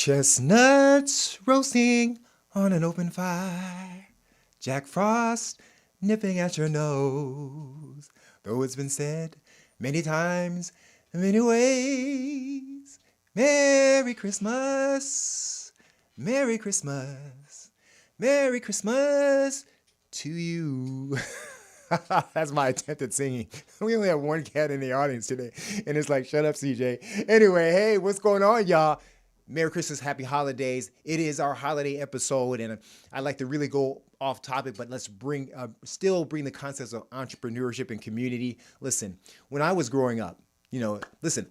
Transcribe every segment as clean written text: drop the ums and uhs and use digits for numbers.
Chestnuts roasting on an open fire. Jack Frost nipping at your nose. Though it's been said many times, many ways. Merry Christmas. Merry Christmas. Merry Christmas to you. That's my attempt at singing. We only have one cat in the audience today, and it's like, shut up, CJ. Anyway, hey, what's going on, y'all? Merry Christmas, happy holidays. It is our holiday episode, and I like to really go off topic, but let's still bring the concepts of entrepreneurship and community. Listen, when I was growing up,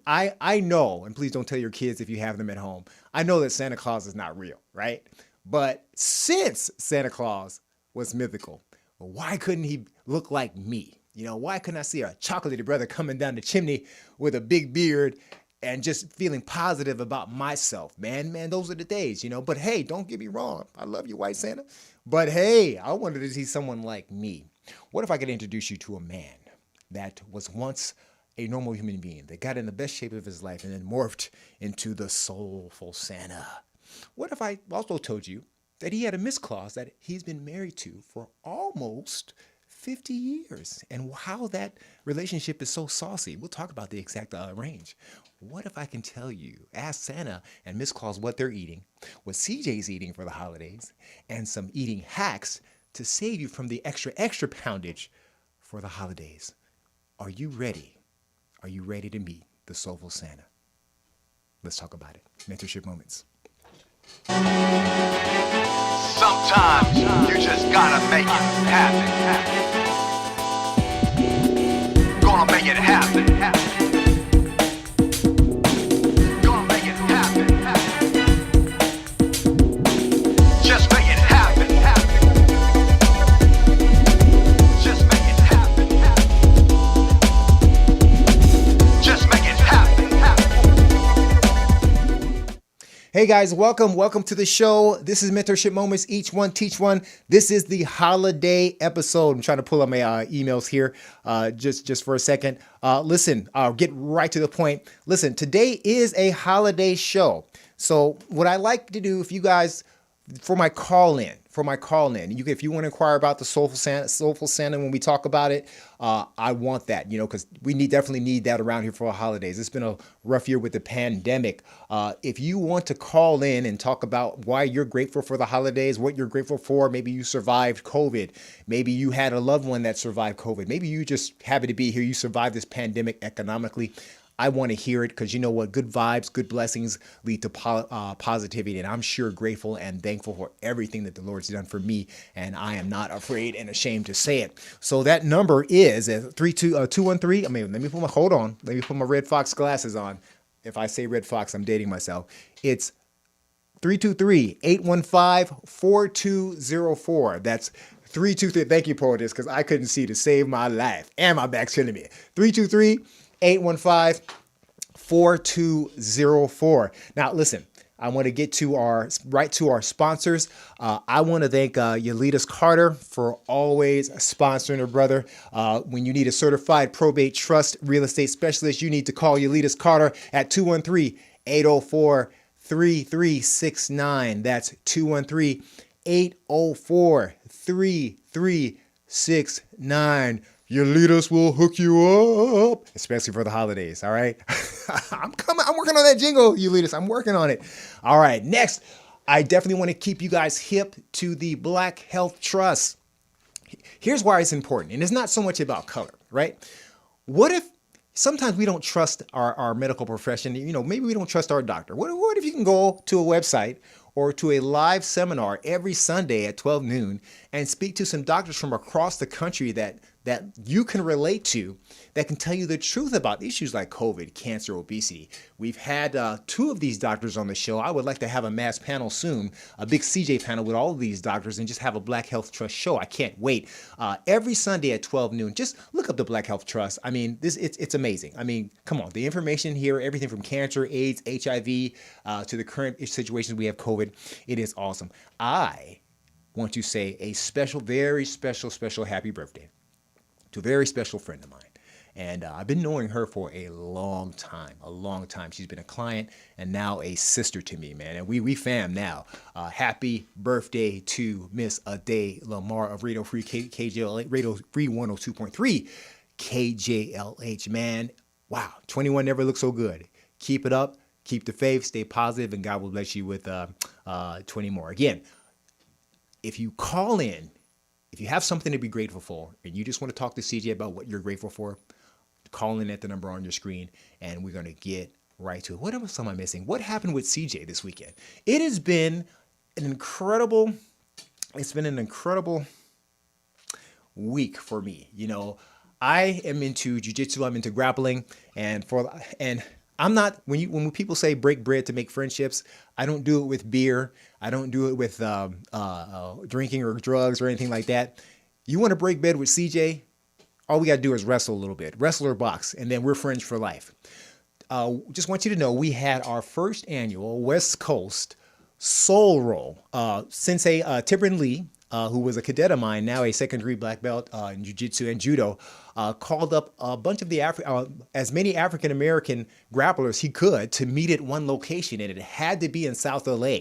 I know, and please don't tell your kids if you have them at home, I know that Santa Claus is not real, right? But since Santa Claus was mythical, why couldn't he look like me? Why couldn't I see a chocolatey brother coming down the chimney with a big beard and just feeling positive about myself? Man, those are the days, But hey, don't get me wrong. I love you, White Santa. But hey, I wanted to see someone like me. What if I could introduce you to a man that was once a normal human being that got in the best shape of his life and then morphed into the Soulful Santa? What if I also told you that he had a Miss Claus that he's been married to for almost 50 years, and how that relationship is so saucy? We'll talk about the exact range. What if I can tell you, ask Santa and Miss Claus what they're eating, what CJ's eating for the holidays, and some eating hacks to save you from the extra poundage for the holidays. Are you ready? Are you ready to meet the Soulful Santa? Let's talk about it. Mentorship moments. Sometimes you just gotta make it happen. Gonna make it happen. Gonna make it happen. Just make it happen. Just make it happen. Just make it happen. Hey guys, welcome to the show. This is Mentorship Moments, each one teach one. This is the holiday episode. I'm trying to pull up my emails here just for a second. Listen, I'll get right to the point. Listen, today is a holiday show. So what I like to do, if you guys, for my call in, if you want to inquire about the Soulful Santa when we talk about it, I want that, because we definitely need that around here for the holidays. It's been a rough year with the pandemic. If you want to call in and talk about why you're grateful for the holidays, what you're grateful for, maybe you survived COVID, maybe you had a loved one that survived COVID, maybe you just happen to be here, you survived this pandemic economically. I want to hear it, because you know what? Good vibes, good blessings lead to positivity. And I'm sure grateful and thankful for everything that the Lord's done for me. And I am not afraid and ashamed to say it. So that number is 213. Let me put my Red Fox glasses on. If I say Red Fox, I'm dating myself. It's 323-815-4204. That's 323. Thank you, Poetess, because I couldn't see to save my life. And my back's killing me. 323-815-4204. Now, listen, I want to get to our sponsors. I want to thank Yolitas Carter for always sponsoring her brother. When you need a certified probate trust real estate specialist, you need to call Yolitas Carter at 213-804-3369. That's 213-804-3369. Your leaders will hook you up, especially for the holidays, all right? I'm working on that jingle, you leaders. I'm working on it. All right, next, I definitely want to keep you guys hip to the Black Health Trust. Here's why it's important, and it's not so much about color, right? What if sometimes we don't trust our medical profession? Maybe we don't trust our doctor. What if you can go to a website or to a live seminar every Sunday at 12 noon and speak to some doctors from across the country that you can relate to, that can tell you the truth about issues like COVID, cancer, obesity. We've had two of these doctors on the show. I would like to have a mass panel soon, a big CJ panel with all of these doctors, and just have a Black Health Trust show. I can't wait. Every Sunday at 12 noon, just look up the Black Health Trust. It's amazing. Come on, the information here, everything from cancer, AIDS, HIV, to the current situations we have COVID, it is awesome. I want to say a special, very special happy birthday to a very special friend of mine. And I've been knowing her for a long time, a long time. She's been a client and now a sister to me, man. And we fam now. Happy birthday to Miss Ade Lamar of Radio Free KJLH, Radio Free 102.3 KJLH, man. Wow, 21 never looked so good. Keep it up, keep the faith, stay positive, and God will bless you with 20 more. Again, if you call in, if you have something to be grateful for, and you just want to talk to CJ about what you're grateful for, call in at the number on your screen, and we're going to get right to it. What else am I missing? What happened with CJ this weekend? It has been an incredible, week for me. You know, I am into jiu-jitsu, I'm into grappling, and I'm not, when people say break bread to make friendships, I don't do it with beer. I don't do it with drinking or drugs or anything like that. You want to break bread with CJ? All we got to do is wrestle a little bit, wrestle or box, and then we're friends for life. Just want you to know we had our first annual West Coast Soul Roll. Sensei Tibrin Lee, who was a cadet of mine, now a second-degree black belt in jiu-jitsu and judo, called up a bunch of the as many African-American grapplers he could to meet at one location, and it had to be in South LA,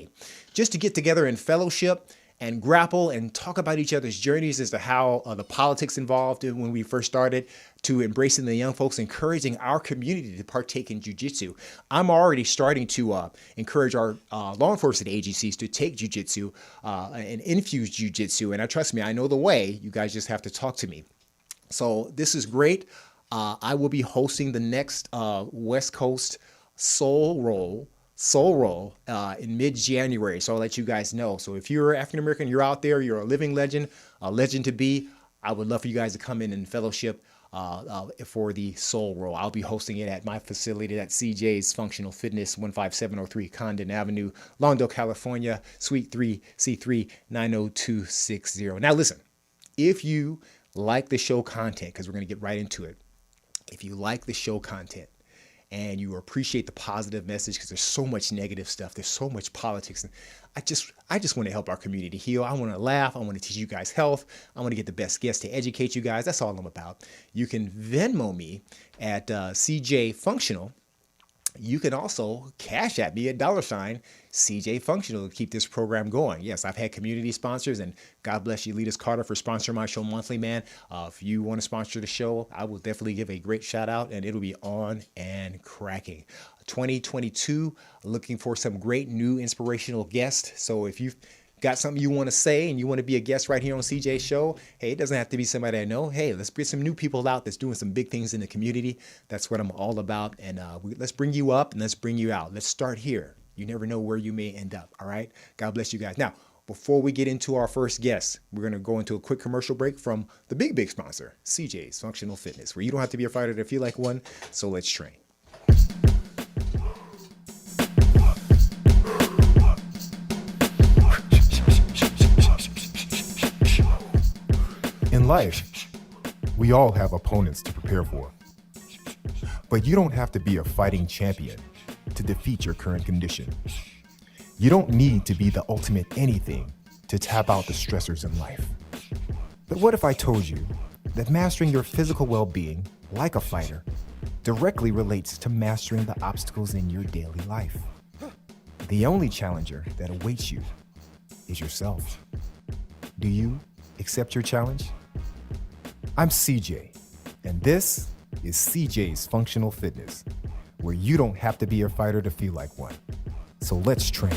just to get together in fellowship and grapple and talk about each other's journeys as to how the politics involved when we first started, to embracing the young folks, encouraging our community to partake in jiu-jitsu. I'm already starting to encourage our law enforcement agencies to take jiu-jitsu and infuse jiu-jitsu. And trust me, I know the way. You guys just have to talk to me. So this is great. I will be hosting the next West Coast Soul Roll in mid-January. So I'll let you guys know. So if you're African-American, you're out there, you're a living legend, a legend to be, I would love for you guys to come in and fellowship for the Soul Roll. I'll be hosting it at my facility at CJ's Functional Fitness, 15703 Condon Avenue, Lawndale, California, Suite 3C3 90260. Now listen, if you like the show content, because we're going to get right into it, if you like the show content, and you appreciate the positive message, because there's so much negative stuff, there's so much politics, and I just want to help our community heal. I want to laugh. I want to teach you guys health. I want to get the best guests to educate you guys. That's all I'm about. You can Venmo me at CJ Functional. You can also cash at me at $CJ Functional to keep this program going. Yes, I've had community sponsors, and God bless you, Leaders Carter, for sponsoring my show monthly, man. If you want to sponsor the show, I will definitely give a great shout out, and it'll be on and cracking. 2022, looking for some great new inspirational guests. So if you've got something you want to say and you want to be a guest right here on CJ's show, hey, it doesn't have to be somebody I know. Hey, let's get some new people out that's doing some big things in the community. That's what I'm all about. And let's bring you up and let's bring you out. Let's start here. You never know where you may end up. All right. God bless you guys. Now, before we get into our first guest, we're going to go into a quick commercial break from the big sponsor, CJ's Functional Fitness, where you don't have to be a fighter to feel like one. So let's train. In life, we all have opponents to prepare for. But you don't have to be a fighting champion to defeat your current condition. You don't need to be the ultimate anything to tap out the stressors in life. But what if I told you that mastering your physical well-being, like a fighter, directly relates to mastering the obstacles in your daily life? The only challenger that awaits you is yourself. Do you accept your challenge? I'm CJ, and this is CJ's Functional Fitness, where you don't have to be a fighter to feel like one. So let's train.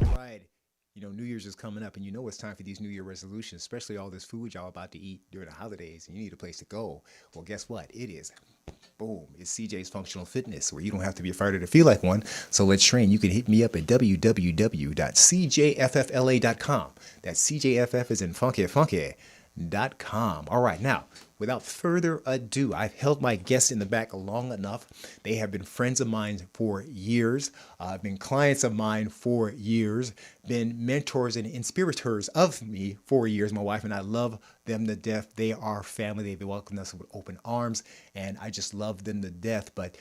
All right. You know, New Year's is coming up, and you know it's time for these New Year resolutions, especially all this food y'all about to eat during the holidays, and you need a place to go. Well, guess what? It is. Boom. It's CJ's Functional Fitness, where you don't have to be a fighter to feel like one. So let's train. You can hit me up at www.cjffla.com. That's CJFF is in funky.com. All right. Now, without further ado, I've held my guests in the back long enough. They have been friends of mine for years, been clients of mine for years, been mentors and inspirators of me for years. My wife and I love them to death. They are family. They welcomed us with open arms, and I just love them to death. But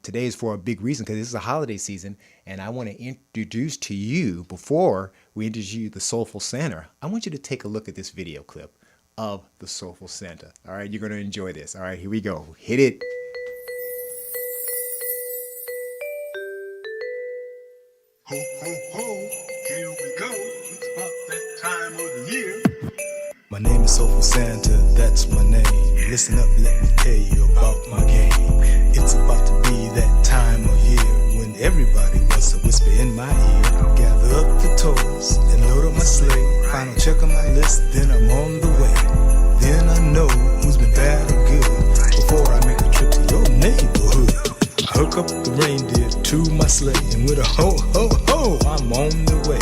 today is for a big reason, because this is a holiday season, and I want to introduce to you, before we introduce you the Soulful Santa, I want you to take a look at this video clip of the Soulful Santa. All right, you're going to enjoy this. All right, here we go. Hit it. Ho, ho, ho, here we go. It's about that time of the year. My name is Soulful Santa, that's my name. Listen up, let me tell you about my game. It's about to be that time of year when everybody wants to whisper in my ear. Gather up the toys and load up my sleigh. Final check on my list, then I'm on the way. Then I know who's been bad or good before I make a trip to your neighborhood. I hook up the reindeer to my sleigh, and with a ho, ho, ho, I'm on the way.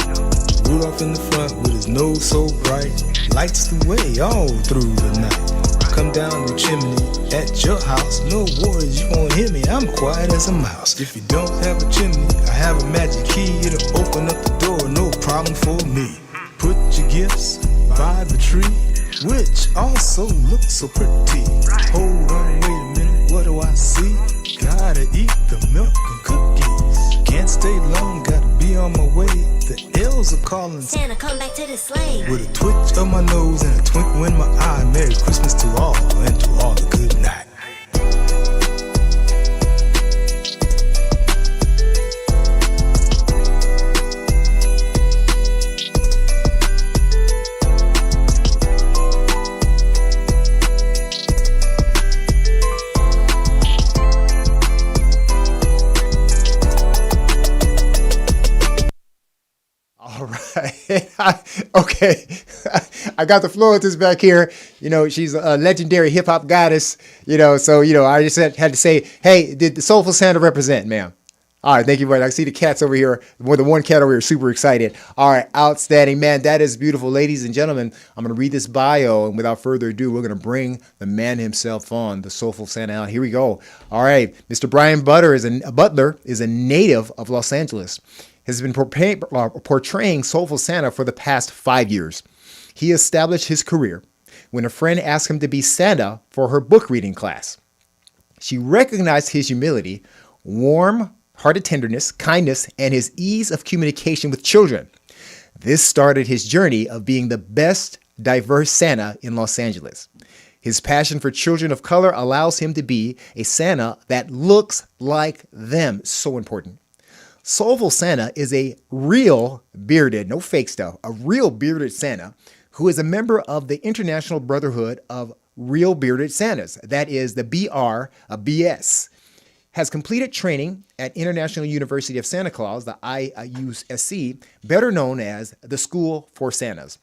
Rudolph in the front with his nose so bright, lights the way all through the night. Come down the chimney at your house, no worries, you won't hear me, I'm quiet as a mouse. If you don't have a chimney, I have a magic key, it'll open up the door, no problem for me. Put your gifts by the tree, which also looks so pretty. Hold on, wait a minute, what do I see? Gotta eat the milk and cookies. Can't stay long, gotta be on my way. The elves are calling Santa, come back to the sleigh. with a twitch of my nose and a twinkle in my eye. Merry Christmas to all, and to all a good night. All right. Okay. I got the Florentines back here. You know, she's a legendary hip hop goddess, so, I just had to say, hey, did the Soulful Santa represent, ma'am? All right. Thank you very much. I see the cats over here. The one cat over here, super excited. All right. Outstanding, man. That is beautiful. Ladies and gentlemen, I'm going to read this bio. And without further ado, we're going to bring the man himself on, the Soulful Santa out. Here we go. All right. Mr. Brian Butler is a native of Los Angeles. Has been portraying Soulful Santa for the past 5 years. He established his career when a friend asked him to be Santa for her book reading class. She recognized his humility, warm-hearted tenderness, kindness, and his ease of communication with children. This started his journey of being the best diverse Santa in Los Angeles. His passion for children of color allows him to be a Santa that looks like them. So important. Soulful Santa is a real bearded, no fake stuff, a real bearded Santa who is a member of the International Brotherhood of Real Bearded Santas. That is the BS. Has completed training at International University of Santa Claus, the IUSC, better known as the School for Santas,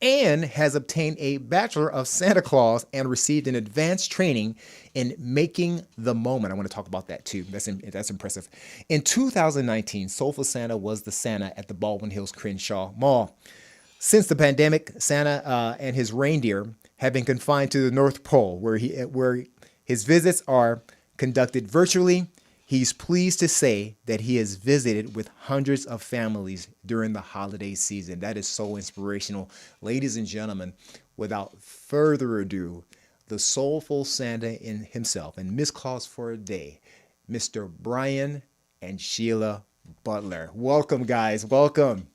and has obtained a Bachelor of Santa Claus and received an advanced training in making the moment. I want to talk about that too. That's impressive. In 2019, Soulful Santa was the Santa at the Baldwin Hills Crenshaw Mall. Since the pandemic, Santa and his reindeer have been confined to the North Pole, where his visits are conducted virtually. He's pleased to say that he has visited with hundreds of families during the holiday season. That is so inspirational. Ladies and gentlemen, without further ado, the Soulful Santa in himself and Miss Claus for a day, Mr. Brian and Sheila Butler. Welcome, guys. Welcome.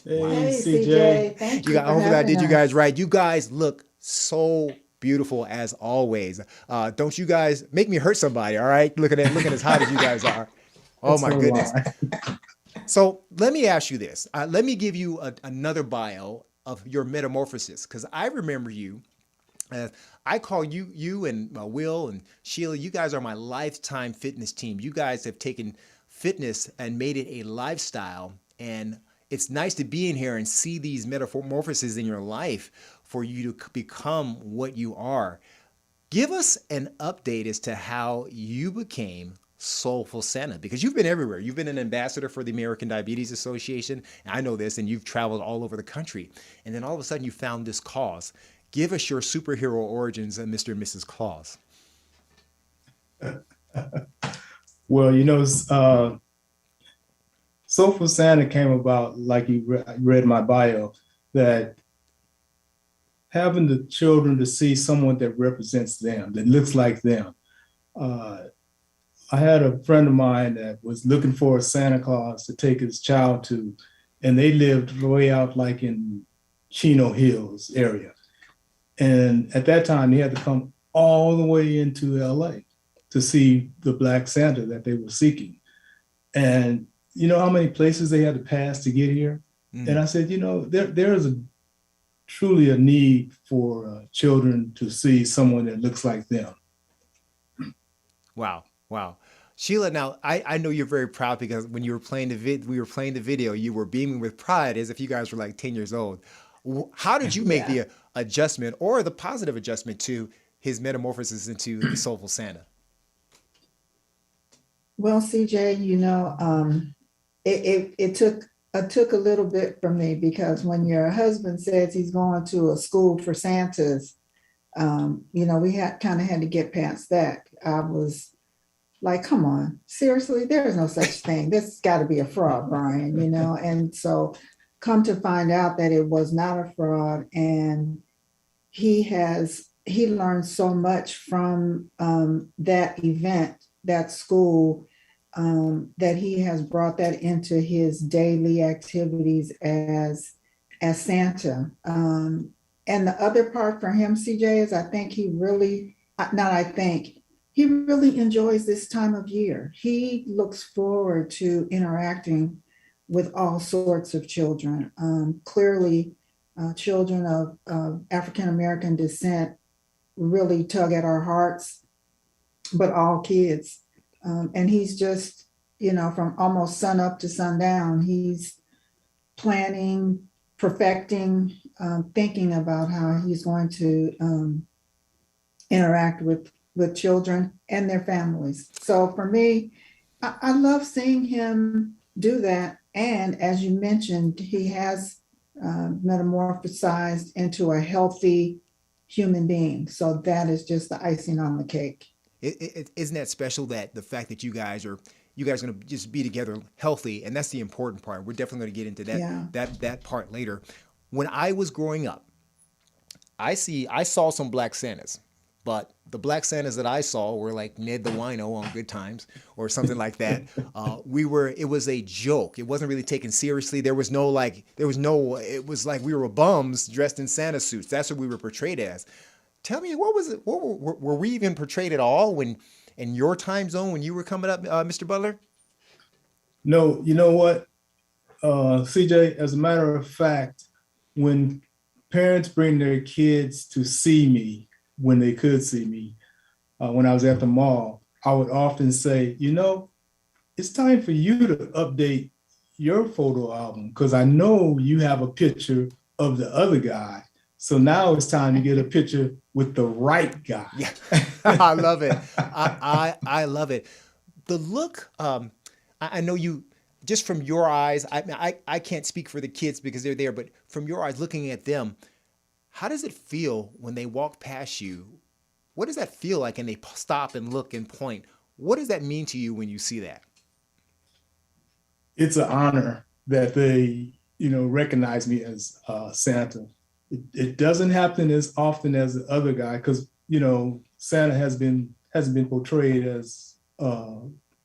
Hey, CJ. Thank you. Hopefully I did you guys right. You guys look so beautiful as always. Don't you guys make me hurt somebody, all right? Looking as hot as you guys are. Oh my goodness. So let me ask you this. Let me give you another bio of your metamorphosis, because I remember you. I call you and Will and Sheila, you guys are my lifetime fitness team. You guys have taken fitness and made it a lifestyle, and it's nice to be in here and see these metamorphoses in your life for you to become what you are. Give us an update as to how you became Soulful Santa, because you've been everywhere. You've been an ambassador for the American Diabetes Association. And I know this, and you've traveled all over the country. And then all of a sudden you found this cause. Give us your superhero origins, Mr. and Mrs. Claus. Well, Soulful Santa came about, like you read my bio, that having the children to see someone that represents them, that looks like them. I had a friend of mine that was looking for a Santa Claus to take his child to, and they lived way out like in Chino Hills area. And at that time, he had to come all the way into LA to see the Black Santa that they were seeking. And you know how many places they had to pass to get here? And I said, you know, there is truly a need for children to see someone that looks like them. Wow. Wow. Sheila, now I know you're very proud because when you were playing we were playing the video, you were beaming with pride as if you guys were like 10 years old. How did you make the adjustment or the positive adjustment to his metamorphosis into the Soulful Santa? Well, CJ, you know, it took a little bit for me because when your husband says he's going to a school for Santas, you know, we kind of had to get past that. I was like, come on, seriously, there is no such thing. This has got to be a fraud, Brian, you know? And so come to find out that it was not a fraud. And he learned so much from that event, that school, that he has brought that into his daily activities as Santa. And the other part for him, CJ, is I think he really enjoys this time of year. He looks forward to interacting with all sorts of children. Clearly, children of African-American descent really tug at our hearts, but all kids. And he's just, you know, from almost sun up to sundown, he's planning, perfecting, thinking about how he's going to interact with children and their families. So for me, I love seeing him do that. And as you mentioned, he has metamorphosized into a healthy human being. So that is just the icing on the cake. Isn't that special that the fact that you guys are going to just be together healthy, and that's the important part. We're definitely going to get into that part later. When I was growing up, I saw some Black Santas, but the Black Santas that I saw were like Ned the Wino on Good Times or something like that. It was a joke. It wasn't really taken seriously. It was like we were bums dressed in Santa suits. That's what we were portrayed as. Tell me, what was it? Were we even portrayed at all when in your time zone when you were coming up, Mr. Butler? No, you know what, CJ, as a matter of fact, when parents bring their kids to see me, when they could see me, when I was at the mall, I would often say, you know, it's time for you to update your photo album because I know you have a picture of the other guy. So now it's time to get a picture with the right guy. Yeah, I love it. I love it. The look, I know you, just from your eyes, I can't speak for the kids because they're there, but from your eyes looking at them, how does it feel when they walk past you? What does that feel like? And they stop and look and point. What does that mean to you when you see that? It's an honor that they, you know, recognize me as Santa. It doesn't happen as often as the other guy because, you know, Santa hasn't been portrayed as a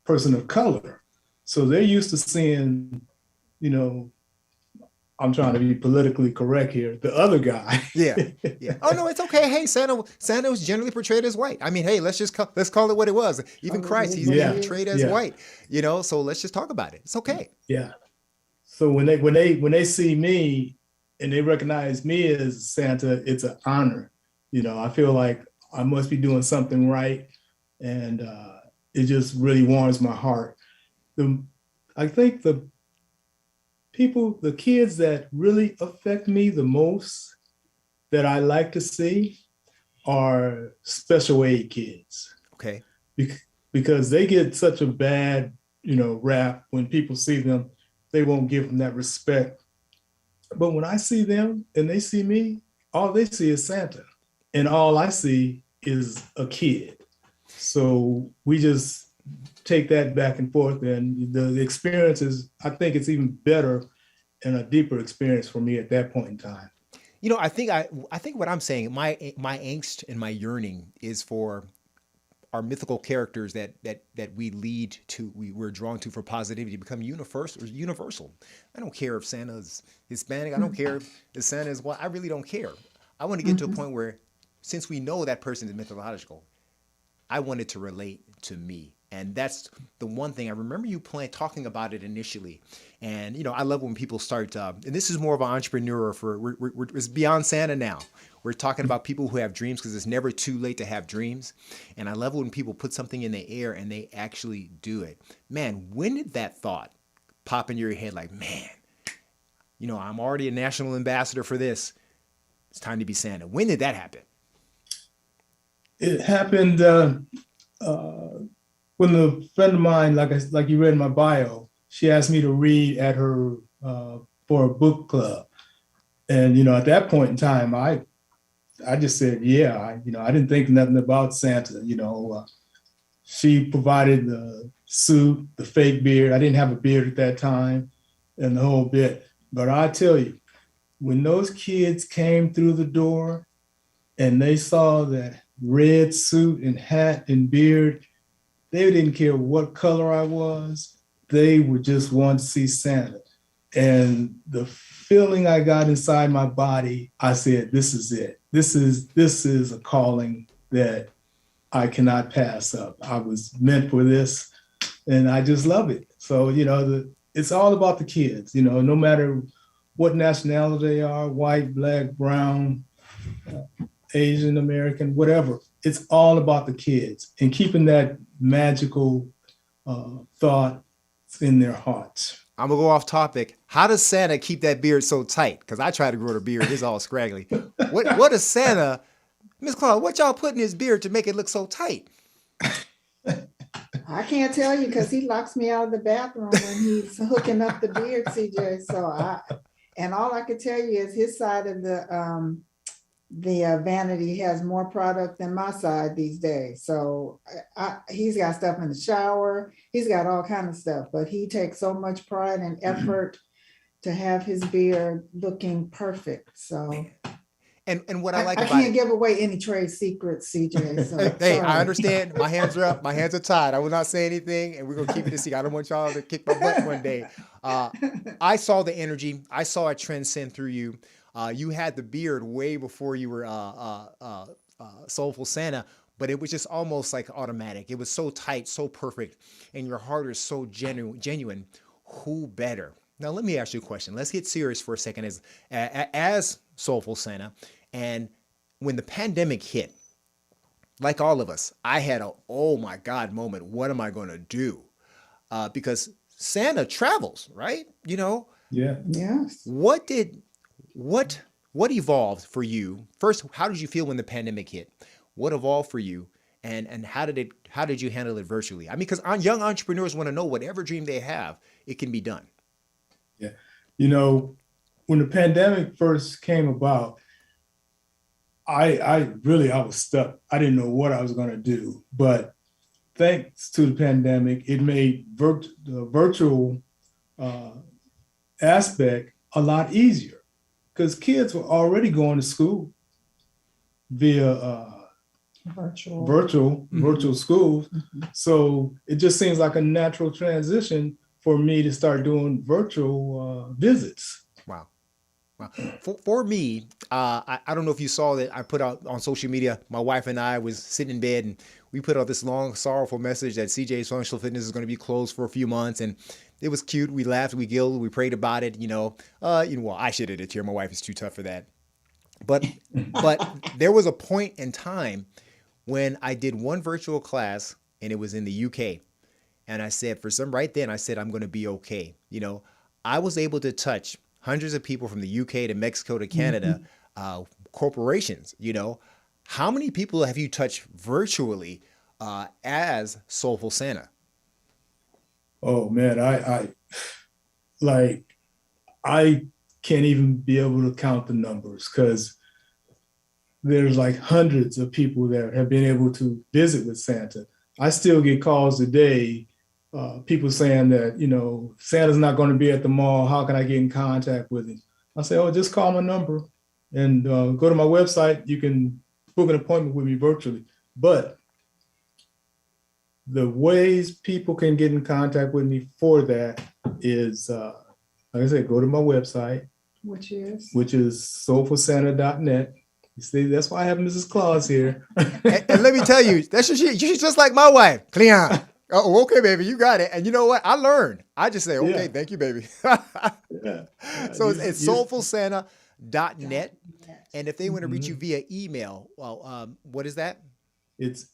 person of color. So they're used to seeing, you know, I'm trying to be politically correct here, the other guy. Yeah. Oh no, it's okay. Hey, Santa was generally portrayed as white. I mean, hey, let's call it what it was. Even Christ, he's being portrayed as white. You know, so let's just talk about it. It's okay. Yeah. So when they see me and they recognize me as Santa, it's an honor. You know, I feel like I must be doing something right, and it just really warms my heart. I think the kids that really affect me the most that I like to see are special aid kids. Okay. Because they get such a bad, you know, rap. When people see them, they won't give them that respect. But when I see them and they see me, all they see is Santa. And all I see is a kid. So we just take that back and forth. And the experience is, I think it's even better and a deeper experience for me at that point in time. I think what I'm saying, my angst and my yearning is for our mythical characters that we lead to, we're drawn to for positivity, become universal. I don't care if Santa's Hispanic. I don't care if Santa is white. I really don't care. I want to get to a point where, since we know that person is mythological, I want it to relate to me. And that's the one thing I remember you talking about it initially. And, I love when people start, and this is more of an entrepreneur it's beyond Santa now. We're talking about people who have dreams, because it's never too late to have dreams. And I love when people put something in the air and they actually do it. Man, when did that thought pop in your head? Like, man, I'm already a national ambassador for this. It's time to be Santa. When did that happen? It happened when a friend of mine, like you read in my bio, she asked me to read at her for a book club. And, at that point in time, I just said, yeah, I didn't think nothing about Santa. She provided the suit, the fake beard. I didn't have a beard at that time and the whole bit. But I tell you, when those kids came through the door and they saw that red suit and hat and beard, they didn't care what color I was. They would just want to see Santa. And the feeling I got inside my body, I said, this is it. This is a calling that I cannot pass up. I was meant for this, and I just love it. So, it's all about the kids, no matter what nationality they are, white, black, brown, Asian American, whatever. It's all about the kids and keeping that magical thought in their hearts. I'm gonna go off topic. How does Santa keep that beard so tight? Because I try to grow the beard, it's all scraggly. What does Santa, Miss Claude, what y'all put in his beard to make it look so tight? I can't tell you, because he locks me out of the bathroom when he's hooking up the beard, CJ. And all I could tell you is his side of the vanity has more product than my side these days. So he's got stuff in the shower. He's got all kind of stuff, but he takes so much pride and effort to have his beard looking perfect. So, and what I like I about can't give away any trade secrets, CJ. So, hey, sorry. I understand. My hands are up. My hands are tied. I will not say anything, and we're gonna keep it a secret. I don't want y'all to kick my butt one day. I saw the energy. I saw it transcend through you. You had the beard way before you were Soulful Santa, but it was just almost like automatic. It was so tight, so perfect, and your heart is so genuine. Who better? Now, let me ask you a question. Let's get serious for a second as Soulful Santa. And when the pandemic hit, like all of us, I had a, oh my God moment. What am I going to do? Because Santa travels, right? Yeah. Yes. What evolved for you? First, how did you feel when the pandemic hit? What evolved for you, and how did you handle it virtually? I mean, because young entrepreneurs want to know whatever dream they have, it can be done. Yeah. When the pandemic first came about, I was stuck. I didn't know what I was going to do, but thanks to the pandemic, it made the virtual aspect a lot easier, because kids were already going to school via virtual schools. Mm-hmm. So it just seems like a natural transition for me to start doing virtual visits. Wow. For me, I don't know if you saw that I put out on social media, my wife and I was sitting in bed and we put out this long, sorrowful message that CJ's Functional Fitness is going to be closed for a few months. And it was cute. We laughed, we giggled, we prayed about it, well, I shedded a tear. My wife is too tough for that. But there was a point in time when I did one virtual class, and it was in the UK. And I said, I'm going to be okay. I was able to touch hundreds of people from the UK to Mexico to Canada, corporations. How many people have you touched virtually as Soulful Santa? Oh man, I can't even be able to count the numbers, because there's like hundreds of people that have been able to visit with Santa. I still get calls today, people saying that, Santa's not going to be at the mall. How can I get in contact with him? I say, oh, just call my number. And go to my website. You can book an appointment with me virtually. But the ways people can get in contact with me for that is, like I said, go to my website, Which is? which is soulfulsanta.net. You see, that's why I have Mrs. Claus here. And let me tell you, she's just like my wife, Cleon. Oh, okay, baby, you got it. And you know what? I learned. I just say, okay, Yeah. thank you, baby. Yeah. So it's soulfulsanta.net. And if they want to reach you Mhm. via email, well, what is that? It's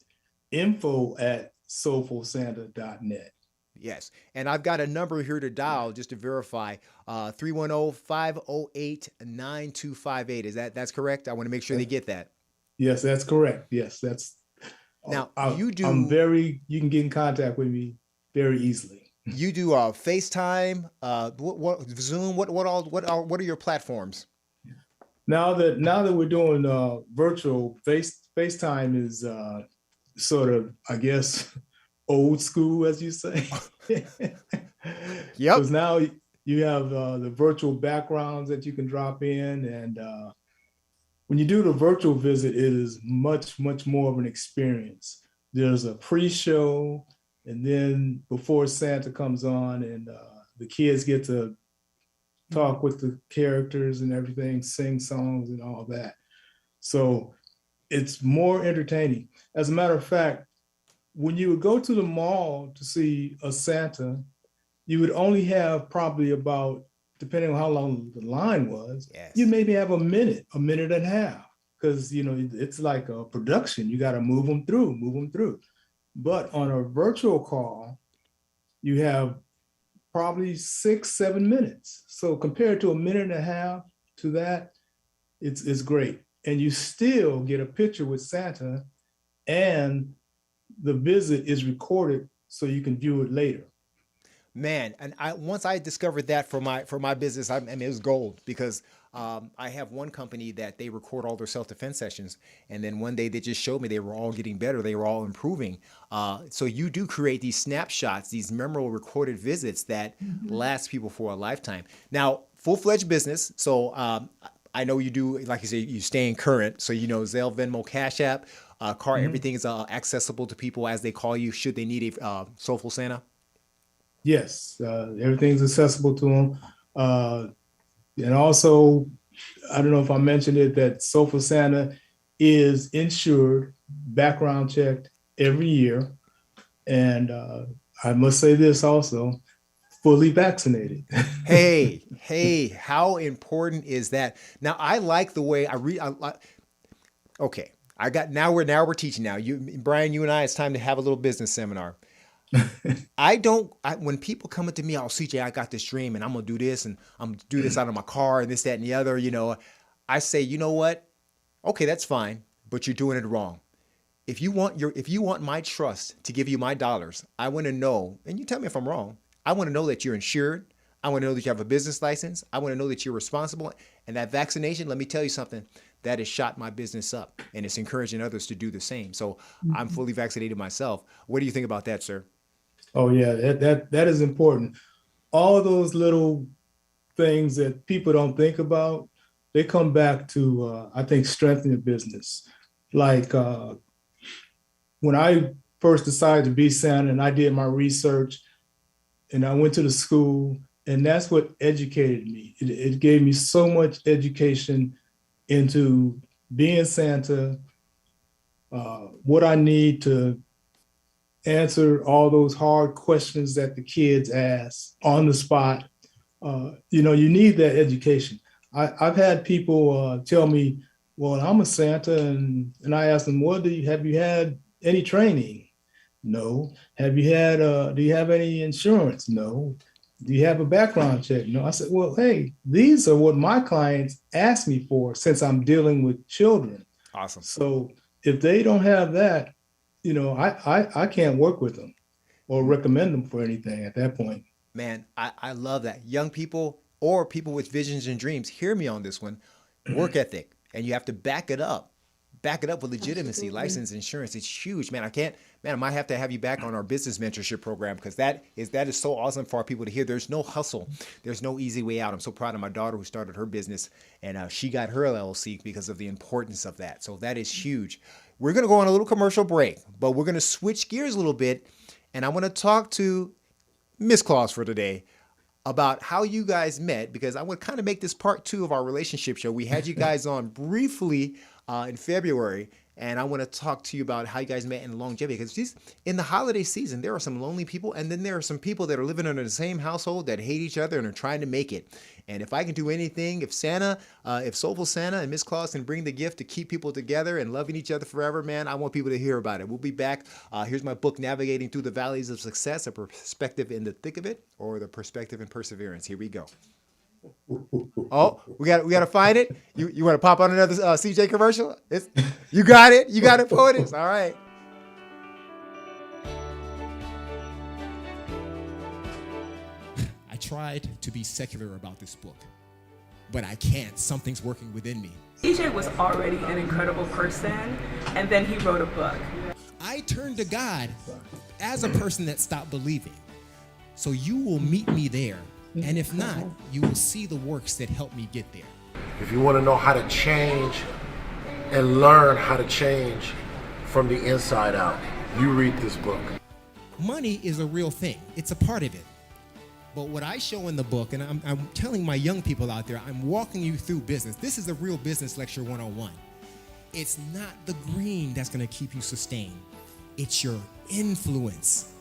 info@soulfulsanta.net. Yes. And I've got a number here to dial just to verify, 310-508-9258. That's correct? I want to make sure they get that. Yes, that's correct. Yes, that's. Now, you can get in contact with me very easily. You do FaceTime, what Zoom, what are your platforms? Now that we're doing virtual, FaceTime is sort of, I guess, old school, as you say. Yep. Because now you have the virtual backgrounds that you can drop in, and when you do the virtual visit, it is much more of an experience. There's a pre-show, and then before Santa comes on, and the kids get to talk with the characters and everything, sing songs and all that. So it's more entertaining. As a matter of fact, when you would go to the mall to see a Santa, you would only have probably about, depending on how long the line was, Yes. you maybe have a minute and a half, because it's like a production. You got to move them through. But on a virtual call, you have probably 6-7 minutes. So compared to a minute and a half to that, it's great. And you still get a picture with Santa, and the visit is recorded so you can view it later. Man, and once I discovered that for my business, I mean, it was gold, because I have one company that they record all their self-defense sessions, and then one day they just showed me they were all getting better, they were all improving. So you do create these snapshots, these memorable recorded visits that last people for a lifetime. Now, full-fledged business, so I know you do, like you say, you staying current, so Zelle, Venmo, Cash App, everything is accessible to people as they call you should they need a Soulful Santa. Yes, everything's accessible to them. And also, I don't know if I mentioned it, that Soulful Santa is insured, background checked every year. And I must say this also, fully vaccinated. Hey, how important is that? Now, I like the way okay, now we're teaching now. Brian, you and I, it's time to have a little business seminar. When people come up to me, CJ, I got this dream and I'm going to do this and I'm going to do this out of my car and this, that, and the other, I say, you know what? Okay, that's fine, but you're doing it wrong. If you want my trust to give you my dollars, I want to know, and you tell me if I'm wrong, I want to know that you're insured. I want to know that you have a business license. I want to know that you're responsible. And that vaccination, let me tell you something, that has shot my business up, and it's encouraging others to do the same. So I'm fully vaccinated myself. What do you think about that, sir? Oh yeah, that is important. All those little things that people don't think about, they come back to I think strengthen your business. Like when I first decided to be Santa, and I did my research, and I went to the school, and that's what educated me. It gave me so much education into being Santa, what I need to answer all those hard questions that the kids ask on the spot. You need that education. I've had people tell me, well, I'm a Santa, and I ask them, have you had any training? No. Do you have any insurance? No. Do you have a background check? No. I said, well, hey, these are what my clients ask me for, since I'm dealing with children. Awesome. So if they don't have that, I can't work with them or recommend them for anything at that point. Man, I love that. Young people or people with visions and dreams, hear me on this one. Work ethic, and you have to back it up back it up with legitimacy, Absolutely. license, insurance. It's huge, man. I might have to have you back on our business mentorship program because that is so awesome for our people to hear. There's no hustle. There's no easy way out. I'm so proud of my daughter who started her business and she got her LLC because of the importance of that. So that is huge. We're going to go on a little commercial break, but we're going to switch gears a little bit. And I want to talk to Miss Claus for today about how you guys met, because I would kind of make this part 2 of our relationship show. We had you guys on briefly in February, and I want to talk to you about how you guys met in longevity, because in the holiday season, there are some lonely people, and then there are some people that are living under the same household that hate each other and are trying to make it. And if I can do anything, if Soulful Santa and Miss Claus can bring the gift to keep people together and loving each other forever, man, I want people to hear about it. We'll be back. Here's my book, Navigating Through the Valleys of Success, A Perspective in the Thick of It, or The Perspective and Perseverance. Here we go. Oh, we got to find it. You want to pop on another CJ commercial? You got it. You got it, Poetess. All right. I tried to be secular about this book, but I can't. Something's working within me. CJ was already an incredible person, and then he wrote a book. I turned to God as a person that stopped believing. So you will meet me there. And if not, you will see the works that help me get there. If you want to know how to change and learn how to change from the inside out, you read this book. Money is a real thing. It's a part of it. But what I show in the book, and I'm telling my young people out there, I'm walking you through business. This is a real business lecture 101. It's not the green that's going to keep you sustained. It's your influence.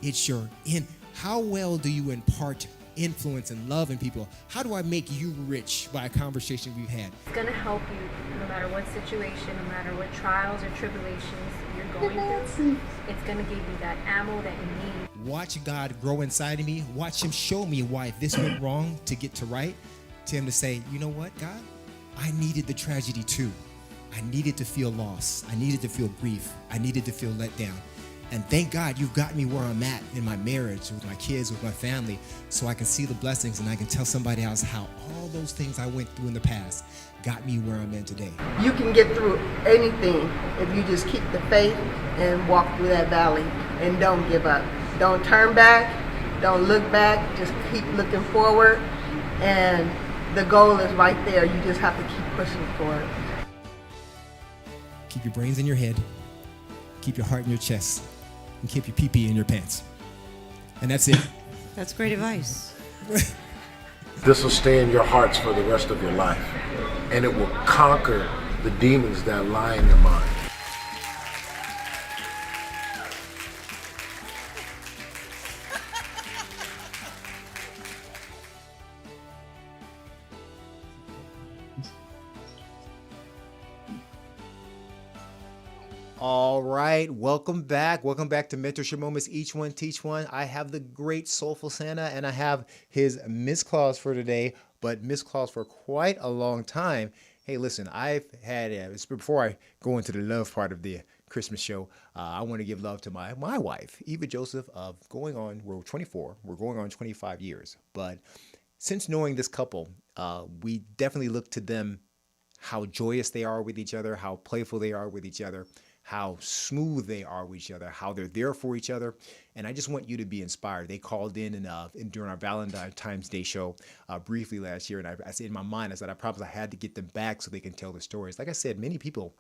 How well do you impart influence and love in people? How do I make you rich by a conversation we've had? It's going to help you no matter what situation, no matter what trials or tribulations you're going through. It's going to give you that ammo that you need. Watch God grow inside of me. Watch him show me why this went wrong to get to right. To him to say, you know what, God? I needed the tragedy too. I needed to feel loss. I needed to feel grief. I needed to feel let down. And thank God you've got me where I'm at in my marriage, with my kids, with my family, so I can see the blessings and I can tell somebody else how all those things I went through in the past got me where I'm at today. You can get through anything if you just keep the faith and walk through that valley and don't give up. Don't turn back, don't look back, just keep looking forward, and the goal is right there. You just have to keep pushing forward. Keep your brains in your head, keep your heart in your chest, and keep your pee-pee in your pants. And that's it. That's great advice. This will stay in your hearts for the rest of your life, and it will conquer the demons that lie in your mind. All right, welcome back. Welcome back to Mentorship Moments, Each One Teach One. I have the great Soulful Santa, and I have his Miss Claus for today, but Miss Claus for quite a long time. Hey, listen, I've had, before I go into the love part of the Christmas show, I want to give love to my wife, Eva Joseph, we're 24, we're going on 25 years. But since knowing this couple, we definitely look to them, how joyous they are with each other, how playful they are with each other, how smooth they are with each other, how they're there for each other. And I just want you to be inspired. They called in and during our Valentine's Day show briefly last year. And I said in my mind, I said, I had to get them back so they can tell the stories. Like I said, many people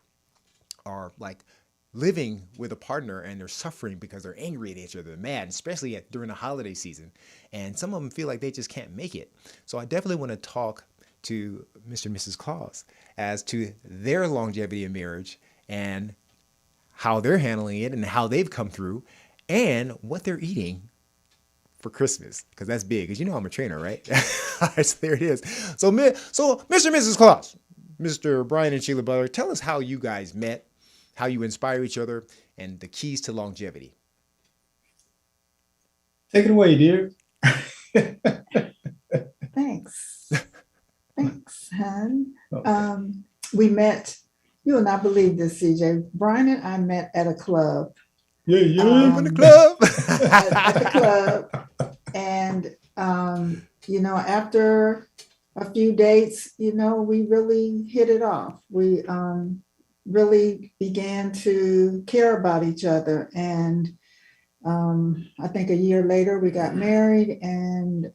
are like living with a partner and they're suffering because they're angry at each other, they're mad, especially during the holiday season. And some of them feel like they just can't make it. So I definitely want to talk to Mr. and Mrs. Claus as to their longevity in marriage and how they're handling it and how they've come through and what they're eating for Christmas, because that's big. Because you know I'm a trainer, right? So there it is. So Mr. and Mrs. Claus, Mr. Brian and Sheila Butler, tell us how you guys met, how you inspire each other, and the keys to longevity. Take it away, dear. Thanks. Thanks, hon. Okay. We met, you will not believe this, CJ. Brian and I met at a club. Yeah. In the club. at the club. And, after a few dates, we really hit it off. We really began to care about each other. And I think a year later we got married, and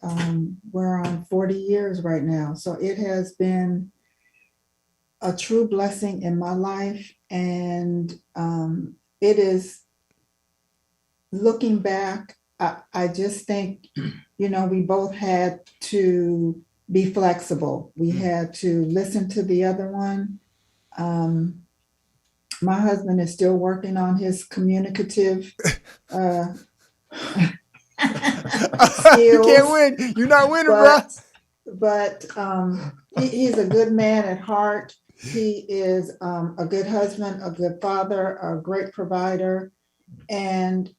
we're on 40 years right now. So it has been a true blessing in my life. And it is, looking back, I just think, we both had to be flexible. We had to listen to the other one. My husband is still working on his communicative You can't skills, win. You're not winning, bro. but he's a good man at heart. He is a good husband, a good father, a great provider, and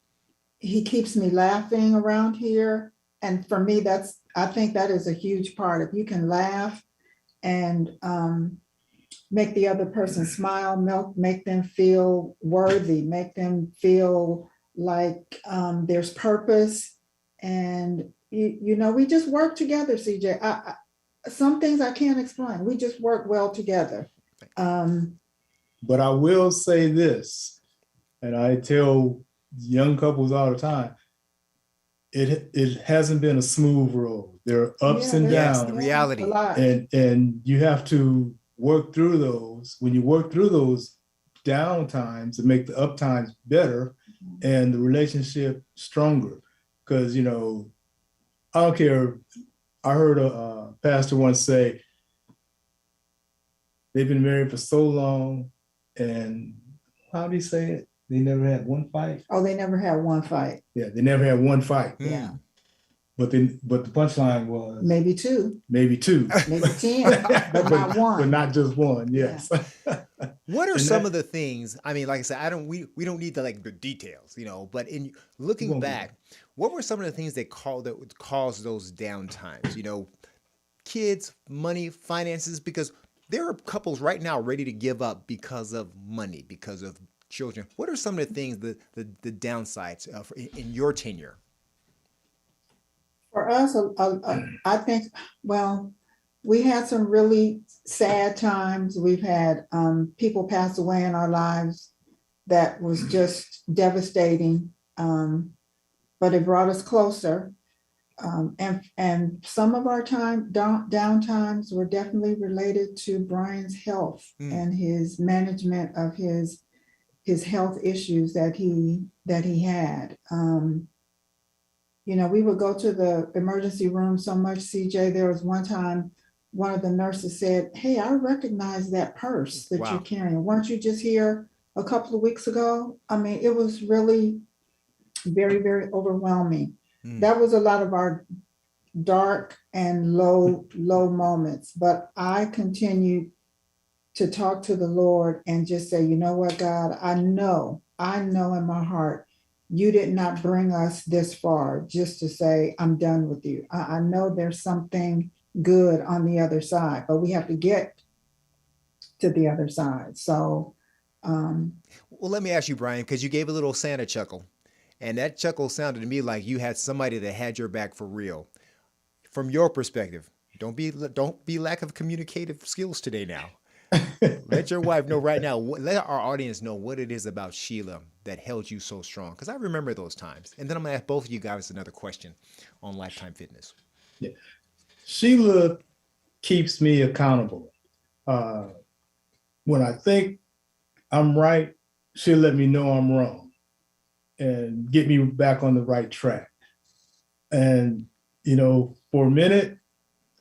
he keeps me laughing around here. And for me, I think that is a huge part. If you can laugh and make the other person smile, make them feel worthy, make them feel like there's purpose. And, we just work together, CJ. Some things I can't explain. We just work well together. But I will say this, and I tell young couples all the time, it hasn't been a smooth road. There are ups and downs. The reality. And you have to work through those. When you work through those down times, to make the up times better and the relationship stronger. Because, I don't care. I heard a pastor once say, they've been married for so long, and how do you say it? They never had one fight. Oh, they never had one fight. Yeah, they never had one fight. Yeah. But the punchline was maybe two, maybe 10, but not one. But not just one. Yes. Yeah. What are some of the things? I mean, like I said, we don't need the details, But in looking back, what were some of the things that would cause those down times? Kids, money, finances, because there are couples right now ready to give up because of money, because of children. What are some of the things, the downsides in your tenure? For us, I think, we had some really sad times. We've had people pass away in our lives that was just devastating, but it brought us closer. And some of our down times were definitely related to Brian's health and his management of his health issues that he had. We would go to the emergency room so much, CJ. There was one time one of the nurses said, "Hey, I recognize that purse that you're carrying. Weren't you just here a couple of weeks ago?" I mean, it was really very, very overwhelming. That was a lot of our dark and low moments. But I continued to talk to the Lord and just say, you know what, God, I know in my heart, you did not bring us this far just to say, I'm done with you. I know there's something good on the other side, but we have to get to the other side. So, well, let me ask you, Brian, because you gave a little Santa chuckle, and that chuckle sounded to me like you had somebody that had your back for real. From your perspective, don't be lack of communicative skills today now. Let your wife know right now. Let our audience know what it is about Sheila that held you so strong. Because I remember those times. And then I'm going to ask both of you guys another question on Lifetime Fitness. Yeah. Sheila keeps me accountable. When I think I'm right, she'll let me know I'm wrong and get me back on the right track. And, for a minute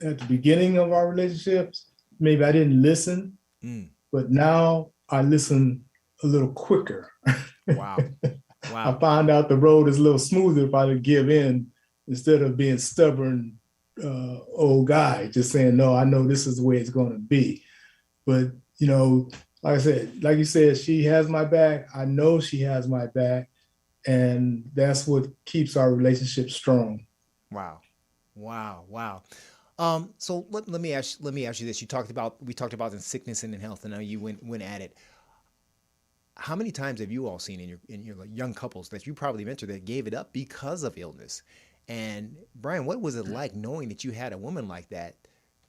at the beginning of our relationships, maybe I didn't listen, but now I listen a little quicker. Wow. I found out the road is a little smoother if I would give in instead of being stubborn old guy, just saying, no, I know this is the way it's going to be. But, like I said, like you said, she has my back. I know she has my back. And that's what keeps our relationship strong. Wow. So let me ask you this. We talked about in sickness and in health, and now you went at it. How many times have you all seen in your young couples that you probably mentored that gave it up because of illness? And Brian, what was it like knowing that you had a woman like that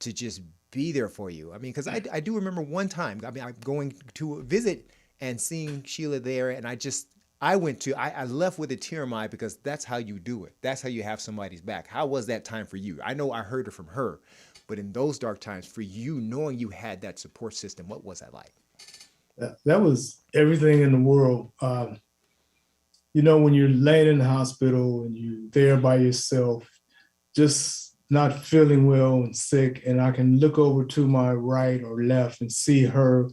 to just be there for you. I mean, because I do remember one time, I mean, I'm going to visit and seeing Sheila there, and I left with a tear in my eye because that's how you do it. That's how you have somebody's back. How was that time for you? I know I heard it from her, but in those dark times for you, knowing you had that support system, what was that like? That was everything in the world. You know, when you're laying in the hospital and you're there by yourself, just not feeling well and sick, and I can look over to my right or left and see her,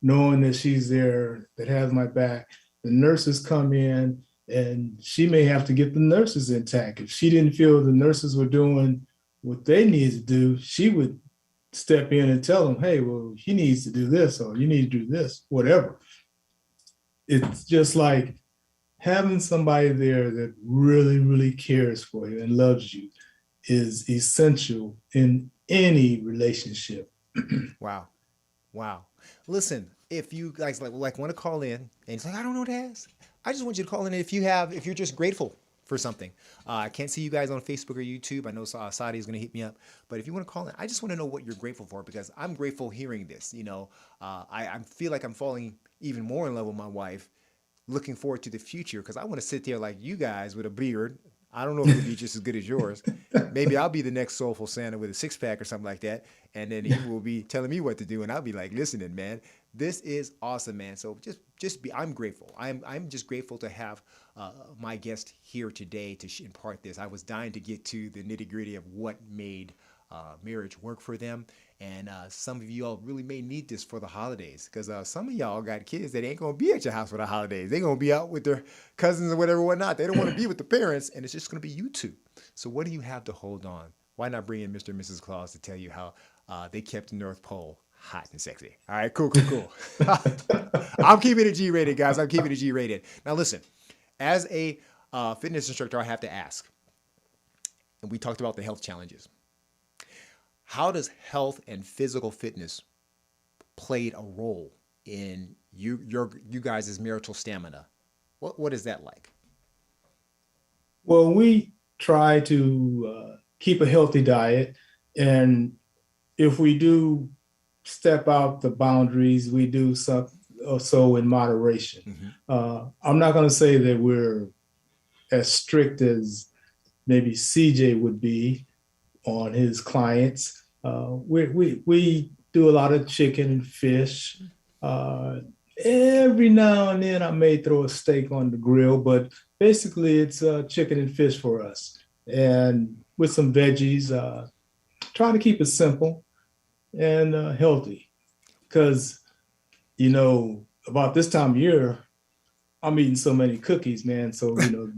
knowing that she's there, that has my back. The nurses come in, and she may have to get the nurses intact. If she didn't feel the nurses were doing what they need to do, she would step in and tell them, hey, well, he needs to do this, or you need to do this, whatever. It's just like having somebody there that really, really cares for you and loves you is essential in any relationship. Wow. Listen, if you guys like want to call in and it's like, I don't know what to ask, I just want you to call in if you're just grateful for something. I can't see you guys on Facebook or YouTube. I know Sadi is going to hit me up, but if you want to call in, I just want to know what you're grateful for, because I'm grateful hearing this. You know, I feel like I'm falling even more in love with my wife, looking forward to the future, because I want to sit there like you guys with a beard. I don't know if it'll be just as good as yours. Maybe I'll be the next Soulful Santa with a six-pack or something like that, and then he will be telling me what to do, and I'll be like, listening, man, this is awesome, man. So I'm grateful. I'm just grateful to have my guest here today to impart this. I was dying to get to the nitty-gritty of what made marriage work for them. And some of you all really may need this for the holidays, because some of y'all got kids that ain't going to be at your house for the holidays. They're going to be out with their cousins or whatnot. They don't want to be with the parents, and it's just going to be you two. So what do you have to hold on? Why not bring in Mr. and Mrs. Claus to tell you how they kept the North Pole hot and sexy? All right, cool. I'm keeping it G-rated, guys. I'm keeping it G-rated. Now, listen, as a fitness instructor, I have to ask, and we talked about the health challenges. How does health and physical fitness played a role in you guys' marital stamina? What is that like? Well, we try to keep a healthy diet, and if we do step out the boundaries, we do so in moderation. Mm-hmm. I'm not going to say that we're as strict as maybe CJ would be on his clients. We do a lot of chicken and fish. Every now and then I may throw a steak on the grill, but basically it's chicken and fish for us, and with some veggies. Try to keep it simple and healthy, because you know, about this time of year, I'm eating so many cookies, man. So, you know,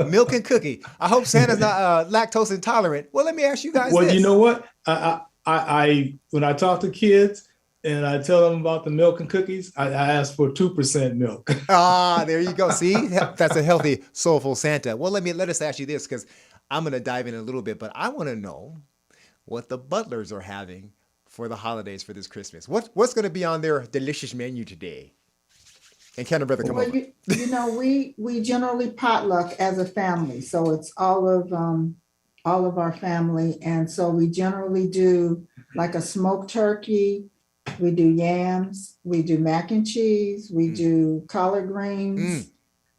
milk and cookie. I hope Santa's not lactose intolerant. Well, let me ask you guys well, this. You know what? I when I talk to kids and I tell them about the milk and cookies, I ask for 2% milk. There you go. See, that's a healthy, soulful Santa. Well, let us ask you this, because I'm going to dive in a little bit, but I want to know what the Butlers are having for the holidays for this Christmas. What's going to be on their delicious menu today? And can a brother come over? You know, we generally potluck as a family, so it's all of our family, and so we generally do like a smoked turkey. We do yams. We do mac and cheese. We do collard greens.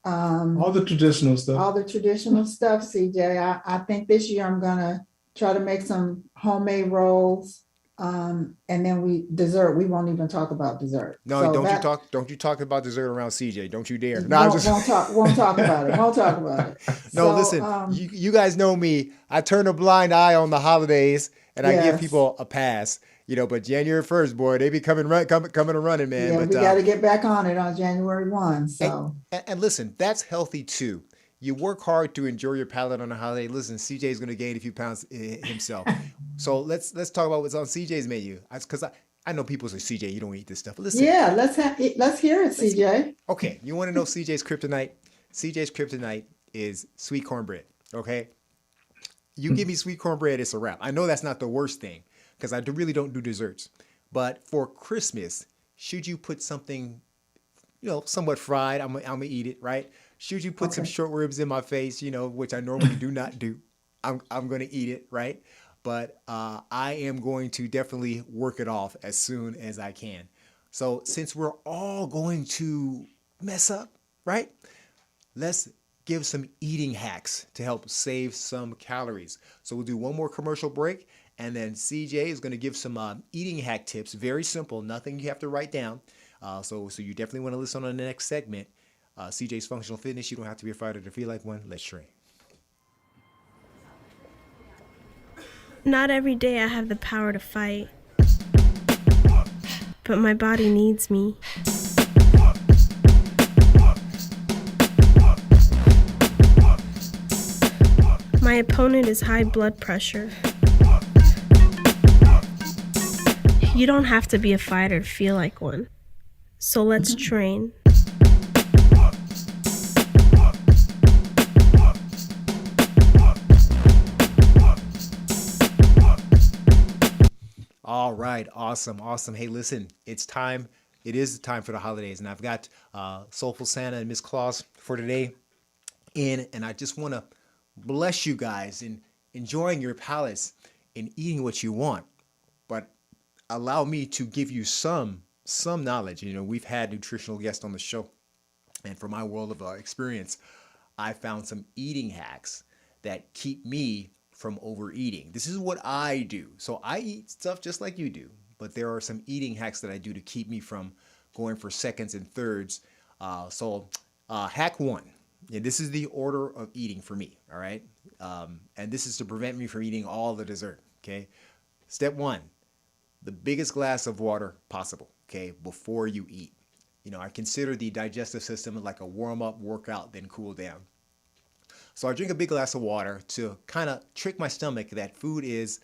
All the traditional stuff. All the traditional stuff, CJ. I think this year I'm gonna try to make some homemade rolls. And then dessert. We won't even talk about dessert. No, so don't you talk about dessert around CJ. Don't you dare. No, won't talk about it. Won't talk about it. No, so, listen, you guys know me. I turn a blind eye on the holidays, and I give people a pass. You know, but January 1st, boy, they be coming and running, man. Yeah, but we got to get back on it on January 1. So and listen, that's healthy too. You work hard to enjoy your palate on a holiday. Listen, CJ's going to gain a few pounds himself. So let's talk about what's on CJ's menu. Because I know people say, CJ, you don't eat this stuff. But listen. Yeah, let's hear it, CJ. Okay, you want to know CJ's kryptonite? CJ's kryptonite is sweet cornbread, okay? You give me sweet cornbread, it's a wrap. I know that's not the worst thing, because I really don't do desserts. But for Christmas, should you put something, somewhat fried, I'm going to eat it, right? Should you put some short ribs in my face, which I normally do not do, I'm going to eat it, right? but I am going to definitely work it off as soon as I can. So since we're all going to mess up, right? Let's give some eating hacks to help save some calories. So we'll do one more commercial break, and then CJ is going to give some eating hack tips. Very simple, nothing you have to write down. So you definitely want to listen on the next segment. CJ's Functional Fitness. You don't have to be a fighter to feel like one. Let's train. Not every day I have the power to fight, but my body needs me. My opponent is high blood pressure. You don't have to be a fighter to feel like one. So let's train. All right, awesome. Hey, listen, it's time. It is time for the holidays, and I've got Soulful Santa and Miss Claus for today in, and I just want to bless you guys in enjoying your palates and eating what you want, but allow me to give you some knowledge. You know, we've had nutritional guests on the show, and from my world of experience, I found some eating hacks that keep me from overeating. This is what I do. So I eat stuff just like you do, but there are some eating hacks that I do to keep me from going for seconds and thirds. Hack one. Yeah, this is the order of eating for me, all right? And this is to prevent me from eating all the dessert, okay? Step one, the biggest glass of water possible, okay, before you eat. You know, I consider the digestive system like a warm-up workout, then cool down. So I drink a big glass of water to kind of trick my stomach that food is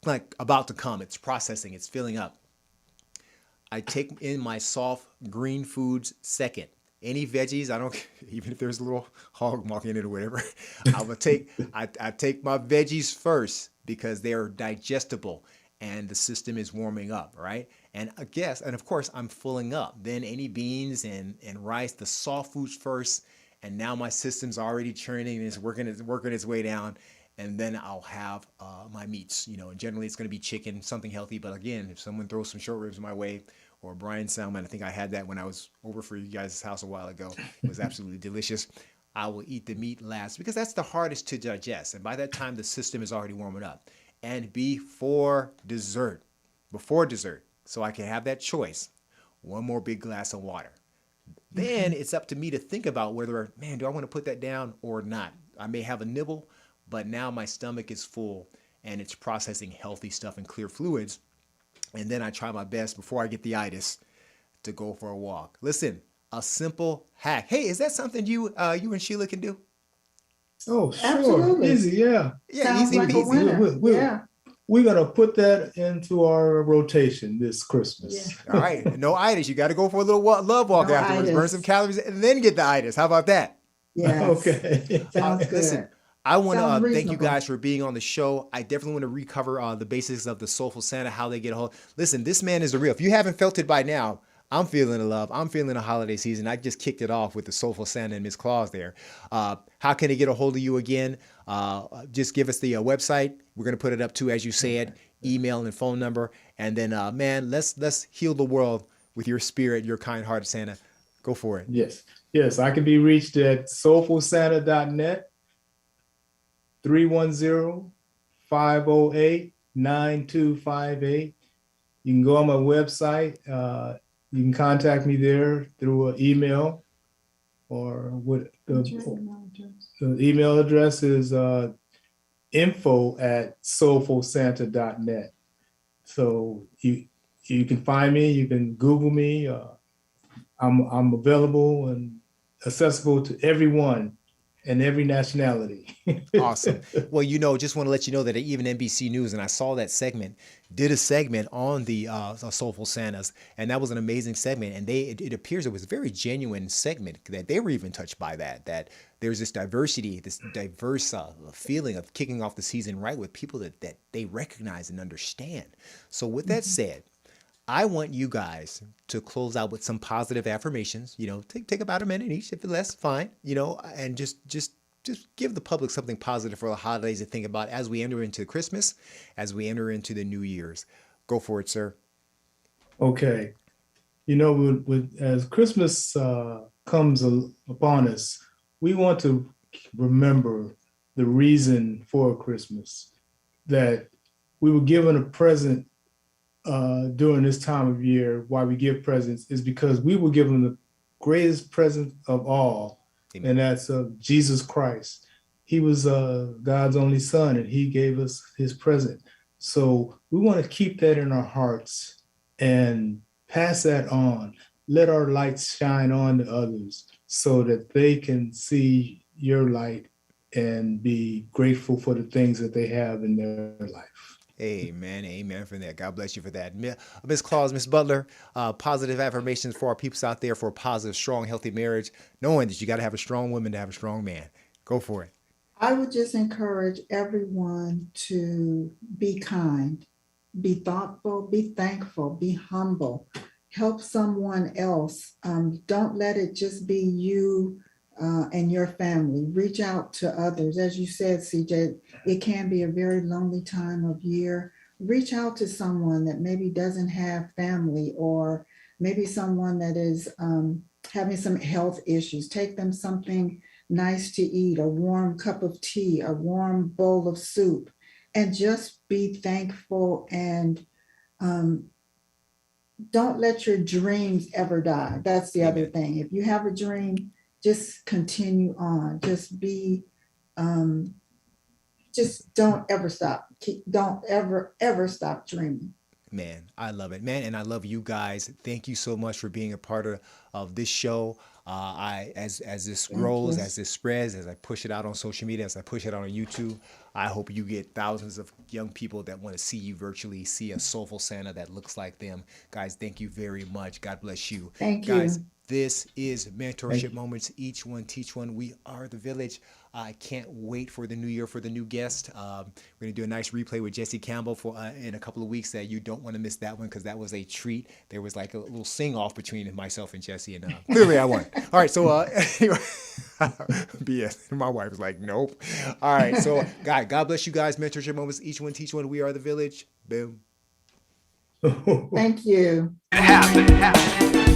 like about to come. It's processing, it's filling up. I take in my soft green foods second. Any veggies, I don't, even if there's a little hog mark in it or whatever, I take my veggies first because they're digestible and the system is warming up, right? And of course, I'm filling up. Then any beans and rice, the soft foods first, and now my system's already churning and it's working its way down. And then I'll have my meats, you know, and generally it's going to be chicken, something healthy. But again, if someone throws some short ribs my way or Brian salmon, I think I had that when I was over for you guys' house a while ago. It was absolutely delicious. I will eat the meat last because that's the hardest to digest. And by that time, the system is already warming up. And before dessert, so I can have that choice, one more big glass of water. Then it's up to me to think about whether, man, do I want to put that down or not? I may have a nibble, but now my stomach is full and it's processing healthy stuff and clear fluids. And then I try my best before I get the itis to go for a walk. Listen, a simple hack. Hey, is that something you and Sheila can do? Oh, sure. Absolutely. Easy, yeah. Yeah, Sounds easy like a peasy. winner. Yeah. We're going to put that into our rotation this Christmas. Yeah. All right, no itis. You got to go for a little love walk No afterwards, burn itis. some calories, and then get the itis. How about that? Yes. Okay. Sounds good. Listen, I want to Sounds thank you reasonable. guys for being on the show. I definitely want to recover the basics of the Soulful Santa, how they get a hold. Listen, this man is the real. If you haven't felt it by now, I'm feeling the love. I'm feeling the holiday season. I just kicked it off with the Soulful Santa and Miss Claus there. How can they get a hold of you again? Just give us the website. We're going to put it up too, as you said, email and phone number. And then, man, let's heal the world with your spirit, your kind-hearted Santa. Go for it. Yes. I can be reached at soulfulsanta.net, 310-508-9258. You can go on my website. You can contact me there through an email, or what the email address is info@soulfulsanta.net. So you can find me, you can Google me. I'm available and accessible to everyone and every nationality. Awesome. Well, just want to let you know that even NBC News, and I saw that segment, did a segment on the Soulful Santas, and that was an amazing segment. And it appears it was a very genuine segment that they were even touched by that there's this diversity, this diverse feeling of kicking off the season right with people that they recognize and understand. So with that said, I want you guys to close out with some positive affirmations. Take about a minute each. If it's less, fine. And just just give the public something positive for the holidays to think about as we enter into Christmas, as we enter into the New Year's. Go for it, sir. Okay. You know, as Christmas comes upon us, we want to remember the reason for Christmas, that we were given a present during this time of year. Why we give presents is because we were given the greatest present of all, Amen. And that's Jesus Christ. He was God's only son, and he gave us his present. So we want to keep that in our hearts and pass that on. Let our lights shine on to others so that they can see your light and be grateful for the things that they have in their life. Amen. Amen for that. God bless you for that. Miss Claus, Miss Butler, positive affirmations for our peeps out there for a positive, strong, healthy marriage, knowing that you got to have a strong woman to have a strong man. Go for it. I would just encourage everyone to be kind, be thoughtful, be thankful, be humble, help someone else. Don't let it just be you and your family. Reach out to others. As you said, CJ, it can be a very lonely time of year. Reach out to someone that maybe doesn't have family, or maybe someone that is having some health issues. Take them something nice to eat, a warm cup of tea, a warm bowl of soup, and just be thankful, and don't let your dreams ever die. That's the other thing. If you have a dream, just continue on. Just be, just don't ever stop. Don't ever stop dreaming. Man, I love it, man, and I love you guys. Thank you so much for being a part of this show. As this grows, as this spreads, as I push it out on social media, as I push it out on YouTube, I hope you get thousands of young people that want to see you virtually, see a soulful Santa that looks like them. Guys, thank you very much. God bless you. Thank you. Guys, this is Mentorship Moments. Each one, teach one. We are the village. I can't wait for the new year, for the new guest. We're going to do a nice replay with Jesse Campbell for in a couple of weeks. That you don't want to miss that one, because that was a treat. There was like a little sing-off between myself and Jesse, and clearly I won. All right, so anyway, BS. My wife was like, nope. All right, so God bless you guys. Mentorship Moments. Each one, teach one. We are the village. Boom. Thank you. It happened.